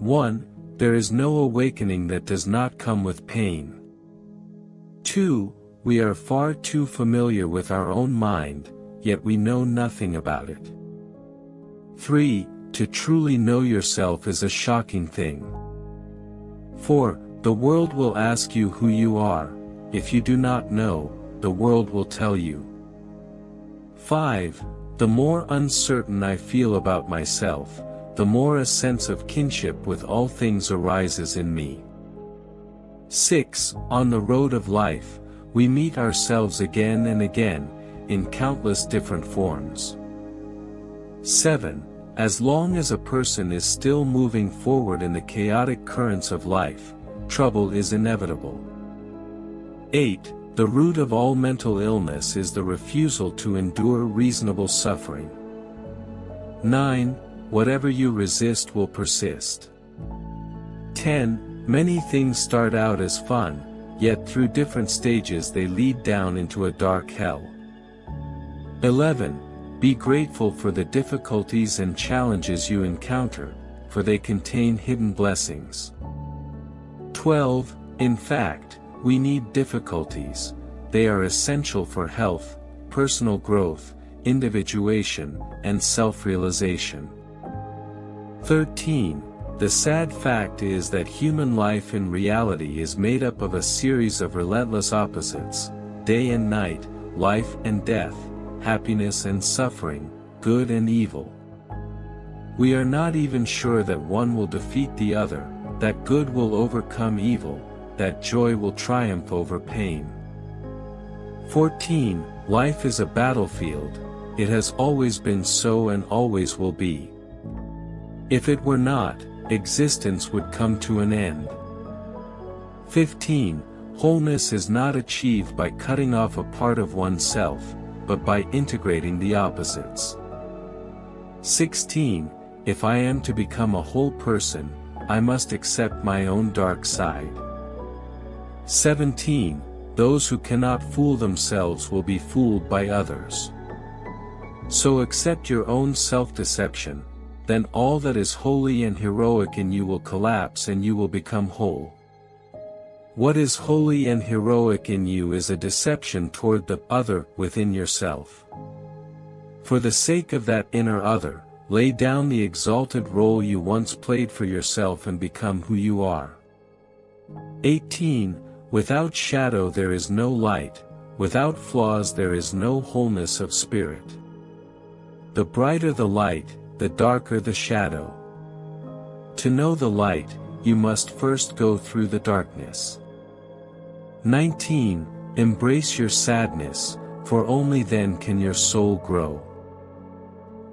1. There is no awakening that does not come with pain. 2. We are far too familiar with our own mind, yet we know nothing about it. 3. To truly know yourself is a shocking thing. 4. The world will ask you who you are. If you do not know, the world will tell you. 5. The more uncertain I feel about myself, the more a sense of kinship with all things arises in me. 6. On the road of life, we meet ourselves again and again, in countless different forms. 7. As long as a person is still moving forward in the chaotic currents of life, trouble is inevitable. 8. The root of all mental illness is the refusal to endure reasonable suffering. 9. Whatever you resist will persist. 10. Many things start out as fun, yet through different stages they lead down into a dark hell. 11. Be grateful for the difficulties and challenges you encounter, for they contain hidden blessings. 12. In fact, we need difficulties. They are essential for health, personal growth, individuation, and self-realization. 13. The sad fact is that human life in reality is made up of a series of relentless opposites, day and night, life and death, happiness and suffering, good and evil. We are not even sure that one will defeat the other, that good will overcome evil, that joy will triumph over pain. 14. Life is a battlefield. It has always been so and always will be. If it were not, existence would come to an end. 15. Wholeness is not achieved by cutting off a part of oneself, but by integrating the opposites. 16. If I am to become a whole person, I must accept my own dark side. 17. Those who cannot fool themselves will be fooled by others. So accept your own self-deception, then all that is holy and heroic in you will collapse and you will become whole. What is holy and heroic in you is a deception toward the other within yourself. For the sake of that inner other, lay down the exalted role you once played for yourself and become who you are. 18. Without shadow there is no light, without flaws there is no wholeness of spirit. The brighter the light, the darker the shadow. To know the light, you must first go through the darkness. 19. Embrace your sadness, for only then can your soul grow.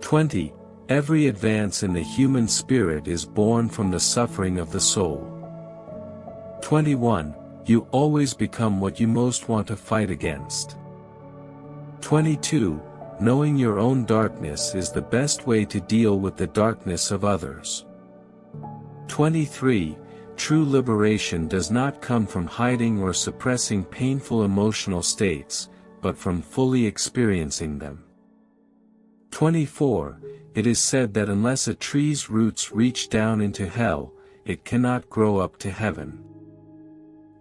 20. Every advance in the human spirit is born from the suffering of the soul. 21. You always become what you most want to fight against. 22. Knowing your own darkness is the best way to deal with the darkness of others. 23. True liberation does not come from hiding or suppressing painful emotional states, but from fully experiencing them. 24. It is said that unless a tree's roots reach down into hell, it cannot grow up to heaven.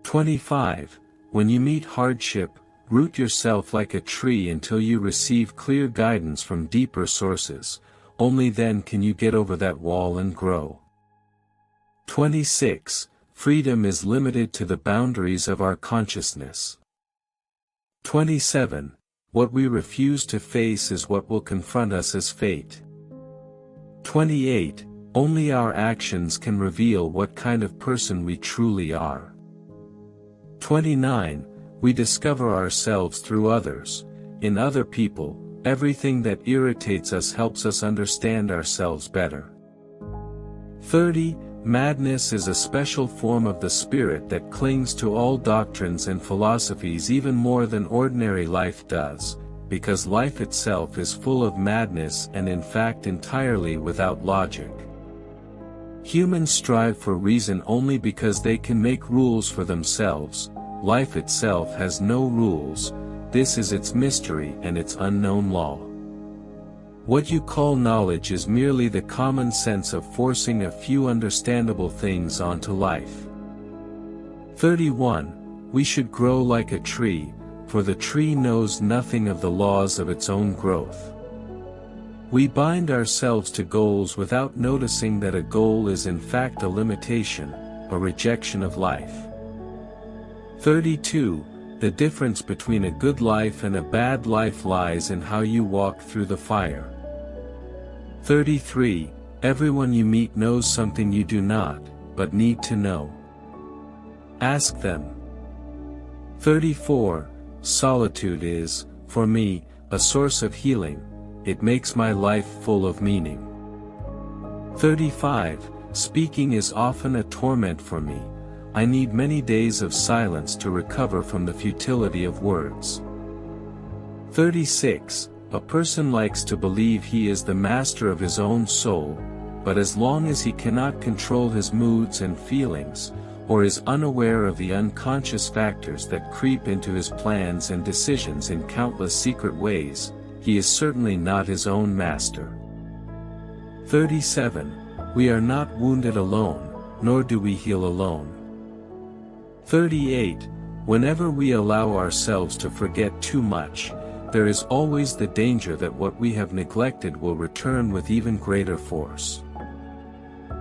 25. When you meet hardship, root yourself like a tree until you receive clear guidance from deeper sources, only then can you get over that wall and grow. 26. Freedom is limited to the boundaries of our consciousness. 27. What we refuse to face is what will confront us as fate. 28. Only our actions can reveal what kind of person we truly are. 29. We discover ourselves through others. In other people, everything that irritates us helps us understand ourselves better. 30. Madness is a special form of the spirit that clings to all doctrines and philosophies even more than ordinary life does, because life itself is full of madness and in fact entirely without logic. Humans strive for reason only because they can make rules for themselves. Life itself has no rules, this is its mystery and its unknown law. What you call knowledge is merely the common sense of forcing a few understandable things onto life. 31. We should grow like a tree, for the tree knows nothing of the laws of its own growth. We bind ourselves to goals without noticing that a goal is in fact a limitation, a rejection of life. 32. The difference between a good life and a bad life lies in how you walk through the fire. 33. Everyone you meet knows something you do not, but need to know. Ask them. 34. Solitude is, for me, a source of healing. It makes my life full of meaning. 35. Speaking is often a torment for me. I need many days of silence to recover from the futility of words. 36. A person likes to believe he is the master of his own soul, but as long as he cannot control his moods and feelings, or is unaware of the unconscious factors that creep into his plans and decisions in countless secret ways, he is certainly not his own master. 37. We are not wounded alone, nor do we heal alone. 38. Whenever we allow ourselves to forget too much, there is always the danger that what we have neglected will return with even greater force.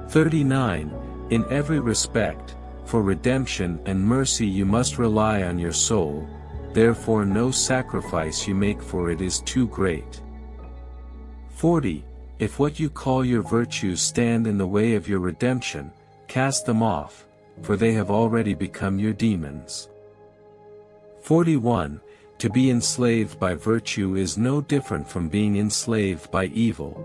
39. In every respect, for redemption and mercy you must rely on your soul, therefore no sacrifice you make for it is too great. 40. If what you call your virtues stand in the way of your redemption, cast them off, for they have already become your demons. 41. To be enslaved by virtue is no different from being enslaved by evil.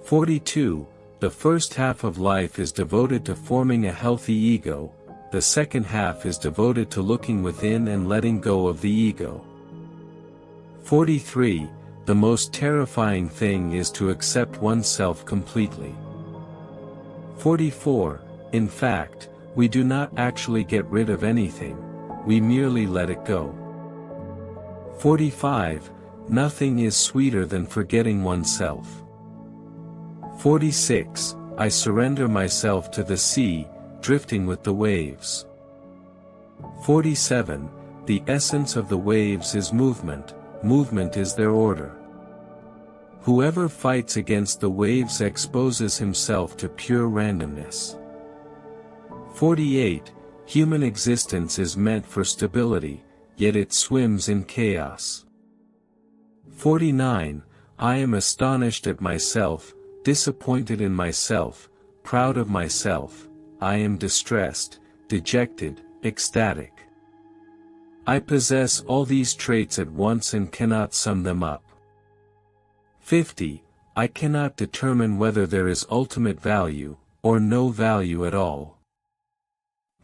42. The first half of life is devoted to forming a healthy ego, the second half is devoted to looking within and letting go of the ego. 43. The most terrifying thing is to accept oneself completely. 44. In fact, we do not actually get rid of anything, we merely let it go. 45. Nothing is sweeter than forgetting oneself. 46. I surrender myself to the sea, drifting with the waves. 47. The essence of the waves is movement, movement is their order. Whoever fights against the waves exposes himself to pure randomness. 48. Human existence is meant for stability, yet it swims in chaos. 49. I am astonished at myself, disappointed in myself, proud of myself, I am distressed, dejected, ecstatic. I possess all these traits at once and cannot sum them up. 50. I cannot determine whether there is ultimate value, or no value at all.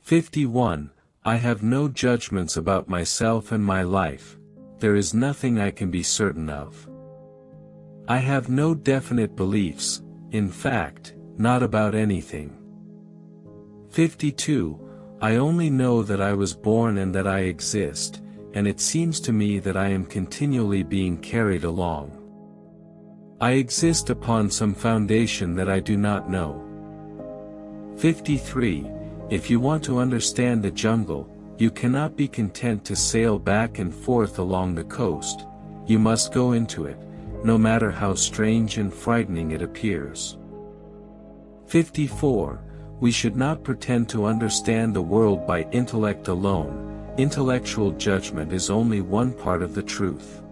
51. I have no judgments about myself and my life, there is nothing I can be certain of. I have no definite beliefs, in fact, not about anything. 52. I only know that I was born and that I exist, and it seems to me that I am continually being carried along. I exist upon some foundation that I do not know. 53. If you want to understand the jungle, you cannot be content to sail back and forth along the coast, you must go into it, no matter how strange and frightening it appears. 54. We should not pretend to understand the world by intellect alone, intellectual judgment is only one part of the truth.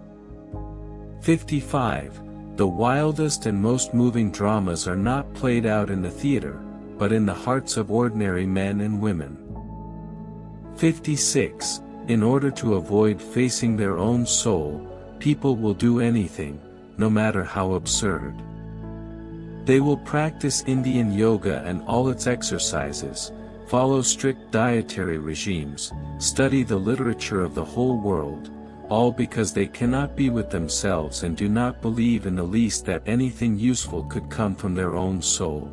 55. The wildest and most moving dramas are not played out in the theater, but in the hearts of ordinary men and women. 56. In order to avoid facing their own soul, people will do anything, no matter how absurd. They will practice Indian yoga and all its exercises, follow strict dietary regimes, study the literature of the whole world, all because they cannot be with themselves and do not believe in the least that anything useful could come from their own soul.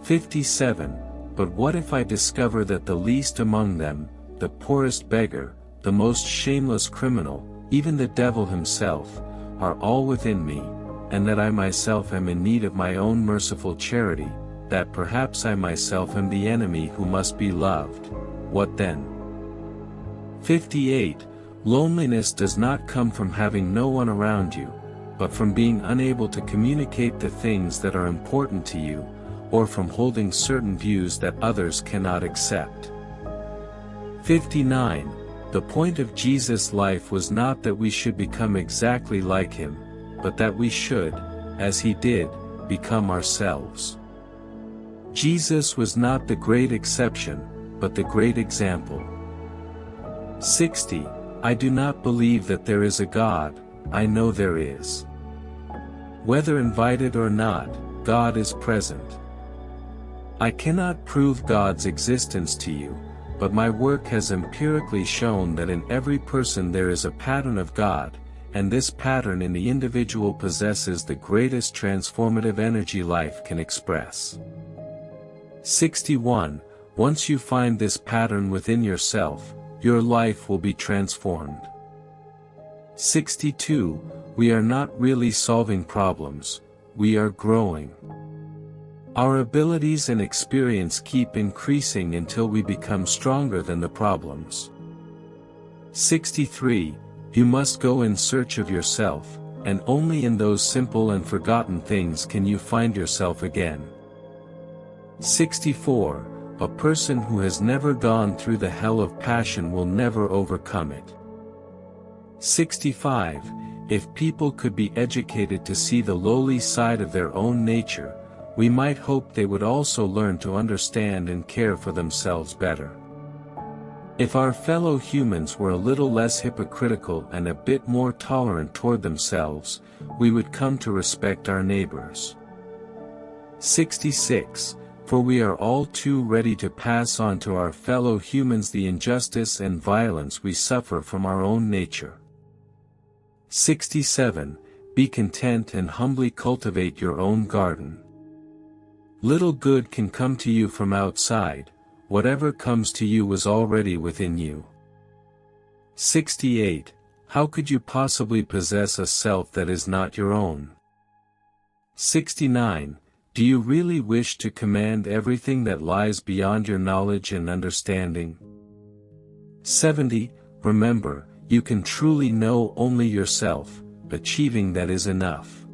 57. But what if I discover that the least among them, the poorest beggar, the most shameless criminal, even the devil himself, are all within me, and that I myself am in need of my own merciful charity, that perhaps I myself am the enemy who must be loved. What then? 58. Loneliness does not come from having no one around you, but from being unable to communicate the things that are important to you, or from holding certain views that others cannot accept. 59. The point of Jesus' life was not that we should become exactly like him, but that we should, as he did, become ourselves. Jesus was not the great exception, but the great example. 60. I do not believe that there is a God, I know there is. Whether invited or not, God is present. I cannot prove God's existence to you, but my work has empirically shown that in every person there is a pattern of God, and this pattern in the individual possesses the greatest transformative energy life can express. 61. Once you find this pattern within yourself, your life will be transformed. 62. We are not really solving problems, we are growing. Our abilities and experience keep increasing until we become stronger than the problems. 63. You must go in search of yourself, and only in those simple and forgotten things can you find yourself again. 64. A person who has never gone through the hell of passion will never overcome it. 65. If people could be educated to see the lowly side of their own nature, we might hope they would also learn to understand and care for themselves better. If our fellow humans were a little less hypocritical and a bit more tolerant toward themselves, we would come to respect our neighbors. 66. For we are all too ready to pass on to our fellow humans the injustice and violence we suffer from our own nature. 67. Be content and humbly cultivate your own garden. Little good can come to you from outside, whatever comes to you was already within you. 68. How could you possibly possess a self that is not your own? 69. Do you really wish to command everything that lies beyond your knowledge and understanding? 70. Remember, you can truly know only yourself, achieving that is enough.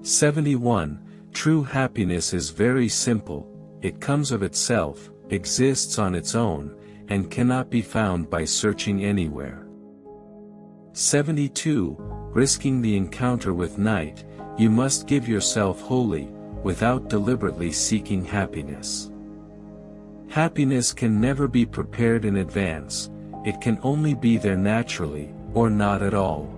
71. True happiness is very simple, it comes of itself, exists on its own, and cannot be found by searching anywhere. 72. Risking the encounter with night, you must give yourself wholly, without deliberately seeking happiness. Happiness can never be prepared in advance, it can only be there naturally, or not at all.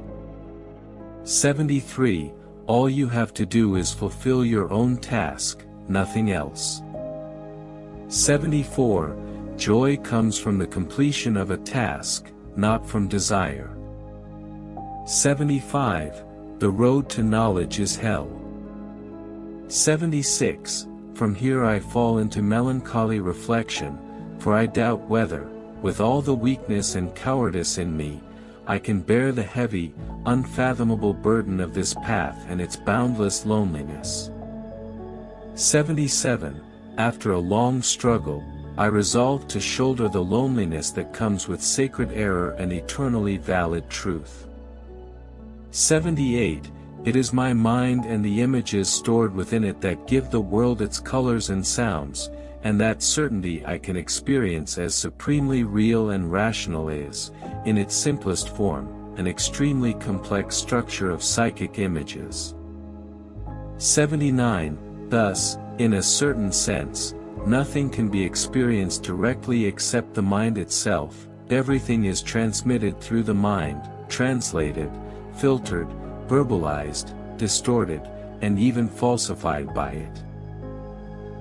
73. All you have to do is fulfill your own task, nothing else. 74. Joy comes from the completion of a task, not from desire. 75. The road to knowledge is hell. 76. From here I fall into melancholy reflection, for I doubt whether, with all the weakness and cowardice in me, I can bear the heavy, unfathomable burden of this path and its boundless loneliness. 77. After a long struggle, I resolve to shoulder the loneliness that comes with sacred error and eternally valid truth. 78. It is my mind and the images stored within it that give the world its colors and sounds, and that certainty I can experience as supremely real and rational is, in its simplest form, an extremely complex structure of psychic images. 79. Thus, in a certain sense, nothing can be experienced directly except the mind itself, everything is transmitted through the mind, translated, filtered, verbalized, distorted, and even falsified by it.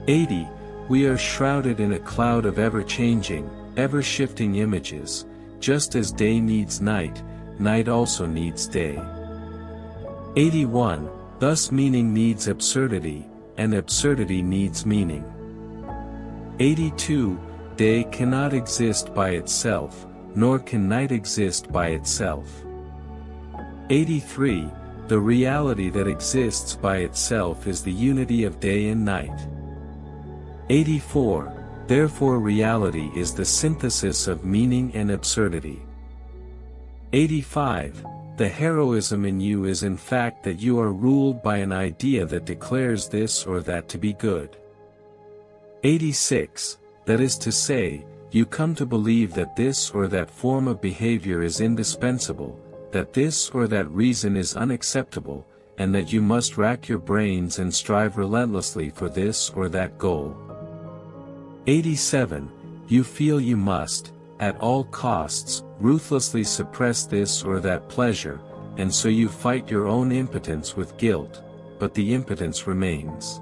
80. We are shrouded in a cloud of ever-changing, ever-shifting images, just as day needs night, night also needs day. 81. Thus meaning needs absurdity, and absurdity needs meaning. 82. Day cannot exist by itself, nor can night exist by itself. 83. The reality that exists by itself is the unity of day and night. 84. Therefore reality is the synthesis of meaning and absurdity. 85. The heroism in you is in fact that you are ruled by an idea that declares this or that to be good. 86. That is to say, you come to believe that this or that form of behavior is indispensable, that this or that reason is unacceptable, and that you must rack your brains and strive relentlessly for this or that goal. 87. You feel you must, at all costs, ruthlessly suppress this or that pleasure, and so you fight your own impotence with guilt, but the impotence remains.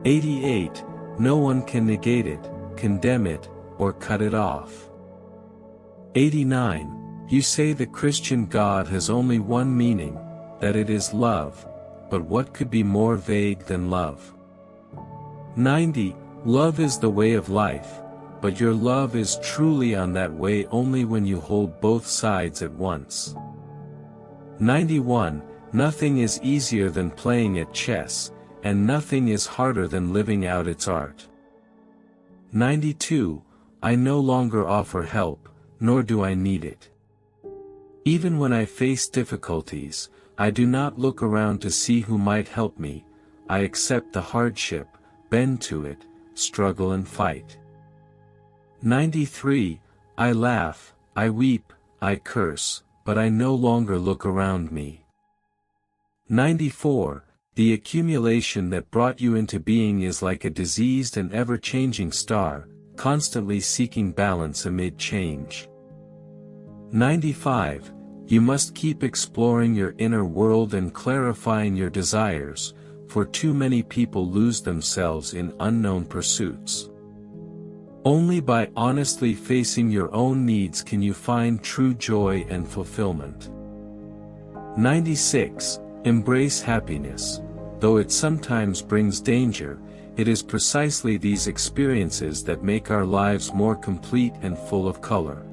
88. No one can negate it, condemn it, or cut it off. 89. You say the Christian God has only one meaning, that it is love, but what could be more vague than love? 90. Love is the way of life, but your love is truly on that way only when you hold both sides at once. 91. Nothing is easier than playing at chess, and nothing is harder than living out its art. 92. I no longer offer help, nor do I need it. Even when I face difficulties, I do not look around to see who might help me, I accept the hardship, bend to it, struggle and fight. 93. I laugh, I weep, I curse, but I no longer look around me. 94. The accumulation that brought you into being is like a diseased and ever-changing star, constantly seeking balance amid change. 95. You must keep exploring your inner world and clarifying your desires, for too many people lose themselves in unknown pursuits. Only by honestly facing your own needs can you find true joy and fulfillment. 96. Embrace happiness. Though it sometimes brings danger, it is precisely these experiences that make our lives more complete and full of color.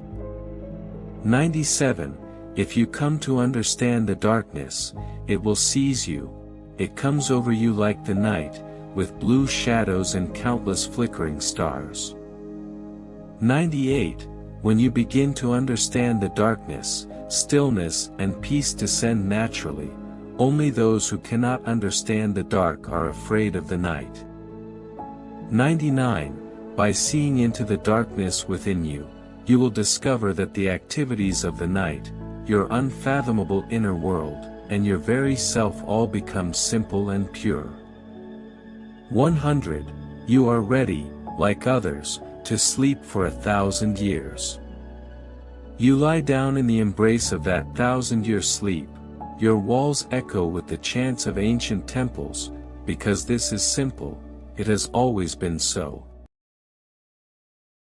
97. If you come to understand the darkness, it will seize you. It comes over you like the night, with blue shadows and countless flickering stars. 98. When you begin to understand the darkness, stillness and peace descend naturally. Only those who cannot understand the dark are afraid of the night. 99. By seeing into the darkness within you, you will discover that the activities of the night, your unfathomable inner world, and your very self all become simple and pure. 100. You are ready, like others, to sleep for 1,000 years. You lie down in the embrace of that 1,000-year sleep, your walls echo with the chants of ancient temples, because this is simple, it has always been so.